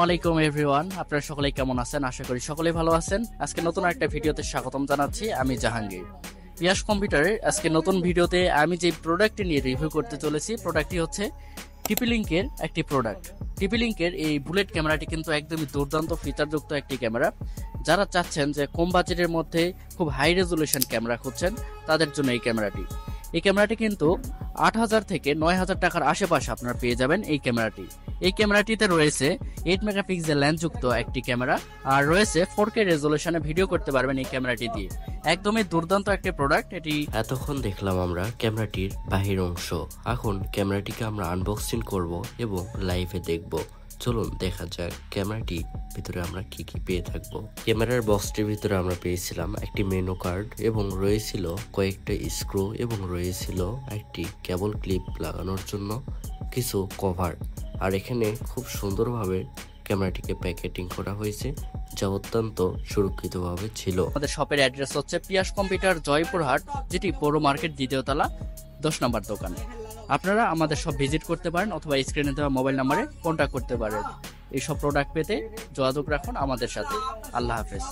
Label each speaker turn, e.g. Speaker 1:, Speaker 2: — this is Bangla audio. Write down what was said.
Speaker 1: আলাইকুম এভরিওয়ান, আপনারা সকলেই কেমন আছেন? আশা করি সকলেই ভালো আছেন। আজকে নতুন একটা ভিডিওতে স্বাগতম জানাচ্ছি। আমি জাহাঙ্গীর। পিয়াস কম্পিউটারের আজকে নতুন ভিডিওতে আমি যে প্রোডাক্টটি নিয়ে রিভিউ করতে চলেছি, প্রোডাক্টটি হচ্ছে টিপি-লিংকের একটি প্রোডাক্ট। টিপি-লিংকের এই বুলেট ক্যামেরাটি কিন্তু একদমই দুর্দান্ত ফিচারযুক্ত একটি ক্যামেরা। যারা চাচ্ছেন যে কম বাজেটের মধ্যে খুব হাই রেজুলেশন ক্যামেরা খুঁজছেন, তাদের জন্য এই ক্যামেরাটি কিন্তু ৮,০০০ থেকে ৯,০০০ টাকার আশেপাশে আপনারা পেয়ে যাবেন এই ক্যামেরাটি। এই ক্যামেরাটিতে রয়েছে 8 মেগাপিক্সেল লেন্সযুক্ত একটি ক্যামেরা, আর রয়েছে 4K রেজুলেশনে ভিডিও করতে পারবেন এই ক্যামেরাটি দিয়ে। একদমই দুর্দান্ত একটি প্রোডাক্ট এটি।
Speaker 2: এতক্ষণ দেখলাম আমরা ক্যামেরাটির বাহির অংশ, এখন ক্যামেরাটিকে আমরা আনবক্সিং করব এবং লাইভে দেখব। চলুন দেখা যাক ক্যামেরাটি ভিতরে আমরা কি কি পেয়ে থাকবো। ক্যামেরার বক্সটির ভিতরে আমরা পেয়েছিলাম একটি মেনু কার্ড এবং রয়েছিল কয়েকটা স্ক্রু এবং রয়েছিল একটি কেবল ক্লিপ লাগানোর জন্য কিছু কভার। আর এখানে খুব সুন্দরভাবে ক্যামেরাটিকে প্যাকেটিং করা হয়েছে, যা অত্যন্ত সুরক্ষিতভাবে ছিল।
Speaker 1: আমাদের শপের অ্যাড্রেস হচ্ছে পিয়াস কম্পিউটার, জয়পুরহাট, যেটি পৌর মার্কেট, দ্বিতীয় তলা, 10 নম্বর দোকান। আপনারা আমাদের সব ভিজিট করতে পারেন অথবা স্ক্রিনে দেওয়া মোবাইল নাম্বারে কন্ট্যাক্ট করতে পারেন। এই সব প্রোডাক্ট পেতে যোগাযোগ রাখুন আমাদের সাথে। আল্লাহ হাফেজ।